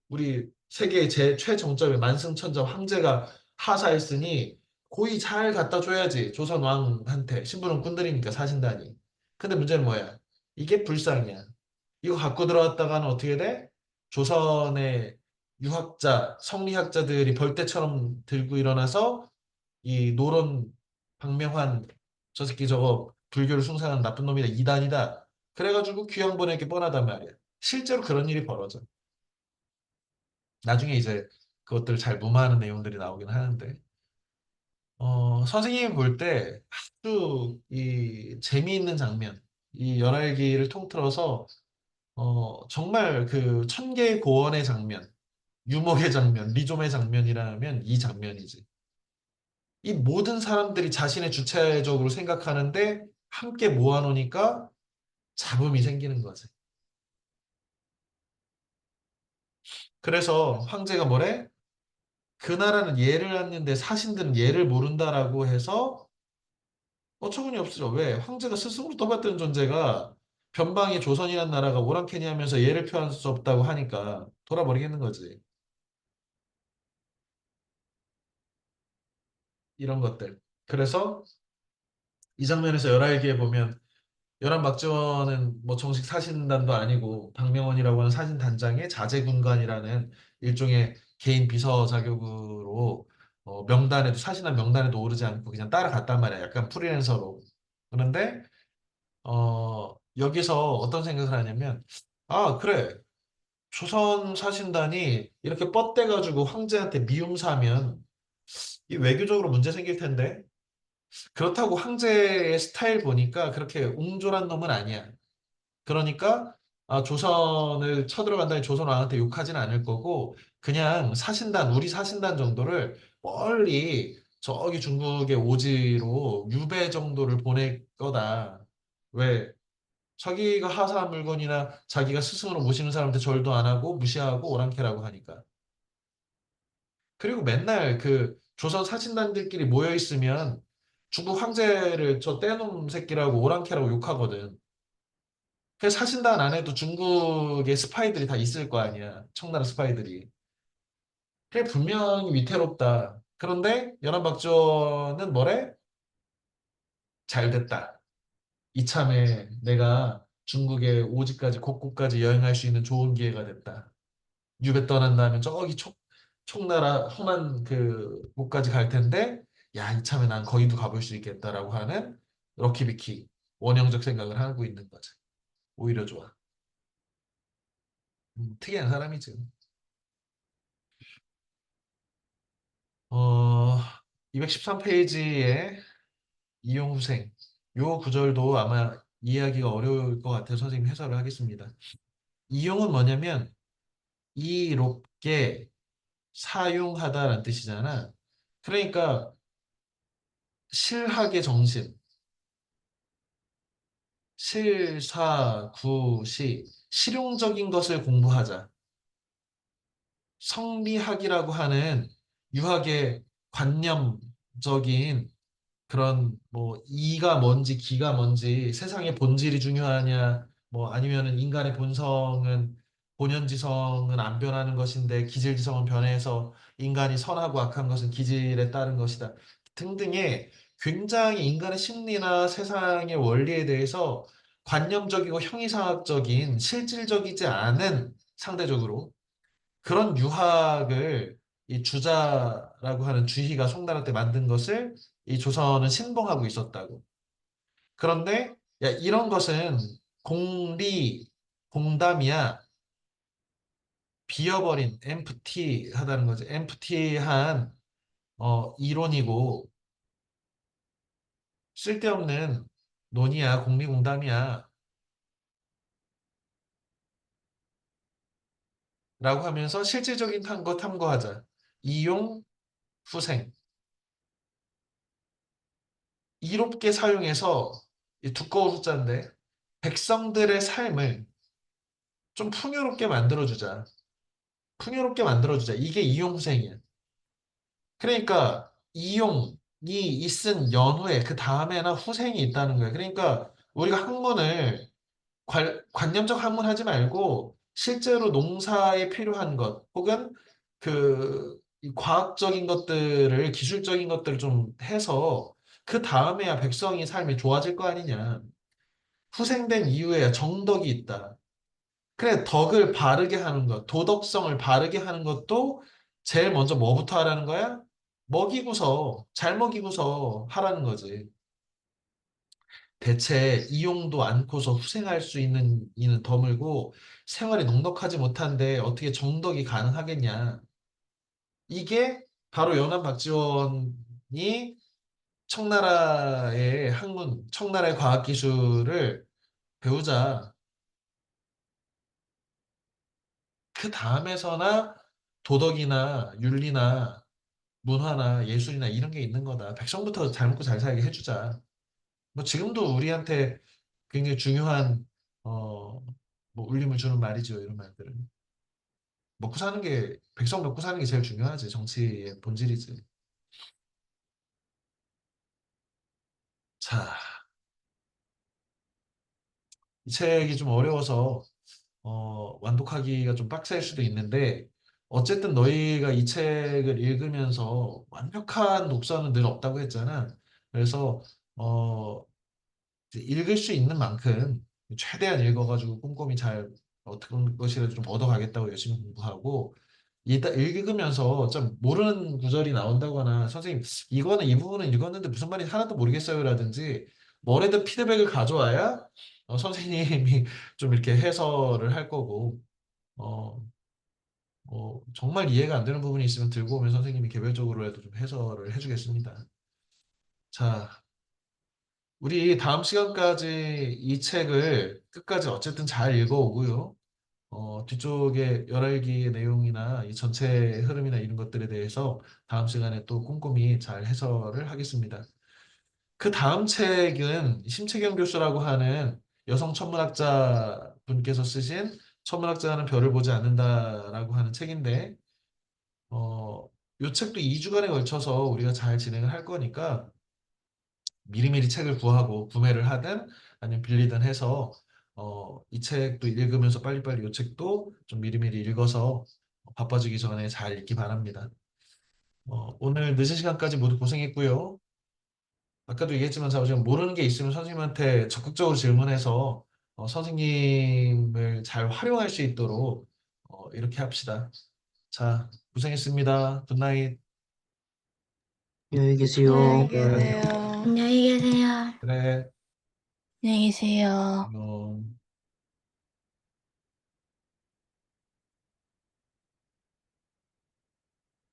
우리 세계 제 최정점의 만승천자 황제가 하사했으니 고이 잘 갖다 줘야지 조선 왕한테 신부름 꾼들이니까 사신다니. 근데 문제는 뭐야? 이게 불상이야. 이거 갖고 들어왔다가는 어떻게 돼? 조선의 유학자, 성리학자들이 벌떼처럼 들고 일어나서 이 노론 박명환 저 새끼 저거 불교를 숭상하는 나쁜 놈이다 이단이다. 그래가지고 귀양 보내기 뻔하단 말이야. 실제로 그런 일이 벌어져. 나중에 이제 그것들을 잘 무마하는 내용들이 나오긴 하는데 선생님이 볼 때 아주 이 재미있는 장면, 이 열알기를 통틀어서 정말 그 천개의 고원의 장면, 유목의 장면, 리좀의 장면이라면 이 장면이지. 이 모든 사람들이 자신의 주체적으로 생각하는데 함께 모아놓으니까 잡음이 생기는 거지. 그래서 황제가 뭐래? 그 나라는 예를 갖는데 사신들은 예를 모른다라고 해서 어처구니 없죠. 왜? 황제가 스스로 떠받드는 존재가 변방의 조선이라는 나라가 오랑캐니 하면서 예를 표할 수 없다고 하니까 돌아버리겠는 거지. 이런 것들. 그래서 이 장면에서 열하일기에 보면 열한박지원은 뭐 정식 사신단도 아니고 박명원이라고 하는 사신단장의 자제군관이라는 일종의 개인 비서 자격으로 명단에도 사신단 명단에도 오르지 않고 그냥 따라갔단 말이야. 약간 프리랜서로. 그런데 여기서 어떤 생각을 하냐면 아 그래 조선 사신단이 이렇게 뻗대가지고 황제한테 미움사면 이 외교적으로 문제 생길 텐데 그렇다고 황제의 스타일 보니까 그렇게 옹졸한 놈은 아니야. 그러니까 조선을 쳐들어간다니 조선 왕한테 욕하진 않을 거고 그냥 사신단 우리 사신단 정도를 멀리 저기 중국의 오지로 유배 정도를 보낼 거다. 왜? 자기가 하사한 물건이나 자기가 스승으로 모시는 사람한테 절도 안 하고 무시하고 오랑캐라고 하니까. 그리고 맨날 그 조선 사신단들끼리 모여 있으면 중국 황제를 저 떼놈 새끼라고 오랑캐라고 욕하거든. 그 사신단 안에도 중국의 스파이들이 다 있을 거 아니야. 청나라 스파이들이. 그게 분명히 위태롭다. 그런데 연안박전은 뭐래? 잘 됐다. 이참에 내가 중국의 오지까지 곡국까지 여행할 수 있는 좋은 기회가 됐다. 유배 떠난 다음에 저기 총나라 험한 그 곳까지 갈 텐데 야 이참에 난 거기도 가볼 수 있겠다라고 하는 럭키비키 원형적 생각을 하고 있는 거지. 오히려 좋아. 특이한 사람이지. 어, 213페이지에 이용후생. 요 구절도 아마 이해하기가 어려울 것 같아서 선생님 해설을 하겠습니다. 이용은 뭐냐면 이롭게 사용하다라는 뜻이잖아. 그러니까 실학의 정신, 실사구시, 실용적인 것을 공부하자. 성리학이라고 하는 유학의 관념적인 그런 뭐 이가 뭔지 기가 뭔지 세상의 본질이 중요하냐 뭐 아니면은 인간의 본성은 본연지성은 안 변하는 것인데 기질지성은 변해서 인간이 선하고 악한 것은 기질에 따른 것이다 등등의 굉장히 인간의 심리나 세상의 원리에 대해서 관념적이고 형이상학적인 실질적이지 않은 상대적으로 그런 유학을 이 주자라고 하는 주희가 송나라 때 만든 것을 이 조선은 신봉하고 있었다고. 그런데 야, 이런 것은 공리, 공담이야. 비어버린, empty하다는 거지. empty한 이론이고 쓸데없는 논의야, 공리공담이야. 라고 하면서 실질적인 탐거 탐구하자. 이용, 후생. 이롭게 사용해서 이 두꺼운 숫자인데 백성들의 삶을 좀 풍요롭게 만들어주자. 풍요롭게 만들어주자. 이게 이용후생이야. 그러니까 이용이 있은 연후에 그 다음에나 후생이 있다는 거야. 그러니까 우리가 학문을 관념적 학문하지 말고 실제로 농사에 필요한 것 혹은 이 과학적인 것들을 기술적인 것들을 좀 해서 그 다음에야 백성이 삶이 좋아질 거 아니냐. 후생된 이후에야 정덕이 있다. 그래, 덕을 바르게 하는 것, 도덕성을 바르게 하는 것도 제일 먼저 뭐부터 하라는 거야? 먹이고서, 잘 먹이고서 하라는 거지. 대체 이용도 않고서 후생할 수 있는 이는 드물고 생활이 넉넉하지 못한데 어떻게 정덕이 가능하겠냐. 이게 바로 연안 박지원이 청나라의 학문, 청나라의 과학기술을 배우자. 그 다음에서나 도덕이나 윤리나 문화나 예술이나 이런 게 있는 거다. 백성부터 잘 먹고 잘 살게 해주자. 뭐 지금도 우리한테 굉장히 중요한 어, 뭐 울림을 주는 말이죠. 이런 말들은. 먹고 사는 게 백성 먹고 사는 게 제일 중요하지. 정치의 본질이지. 자, 이 책이 좀 어려워서 완독하기가 좀 빡셀 수도 있는데 어쨌든 너희가 이 책을 읽으면서 완벽한 독서는 늘 없다고 했잖아. 그래서 어, 이제 읽을 수 있는 만큼 최대한 읽어가지고 꼼꼼히 잘 어떤 것이라도 좀 얻어가겠다고 열심히 공부하고 읽으면서 좀 모르는 구절이 나온다거나 선생님 이거는 이 부분은 읽었는데 무슨 말인지 하나도 모르겠어요라든지 뭐래도 피드백을 가져와야 선생님이 좀 이렇게 해설을 할 거고 어, 정말 이해가 안 되는 부분이 있으면 들고 오면 선생님이 개별적으로라도 좀 해설을 해주겠습니다. 자, 우리 다음 시간까지 이 책을 끝까지 어쨌든 잘 읽어오고요. 뒤쪽에 열알기의 내용이나 이 전체 흐름이나 이런 것들에 대해서 다음 시간에 또 꼼꼼히 잘 해설을 하겠습니다. 그 다음 책은 심채경 교수라고 하는 여성 천문학자 분께서 쓰신 천문학자는 별을 보지 않는다라고 하는 책인데, 이 책도 2주간에 걸쳐서 우리가 잘 진행을 할 거니까 미리미리 책을 구하고 구매를 하든 아니면 빌리든 해서 이 책도 읽으면서 빨리빨리 이 책도 좀 미리미리 읽어서 바빠지기 전에 잘 읽기 바랍니다. 오늘 늦은 시간까지 모두 고생했고요. 아까도 얘기했지만 제가 지금 모르는 게 있으면 선생님한테 적극적으로 질문해서 선생님을 잘 활용할 수 있도록 이렇게 합시다. 자, 고생했습니다. 굿나잇. 안녕히 안녕히 계세요. 그래, 계세요. 안녕히 계세요. 그래. 안녕히 계세요. 안녕.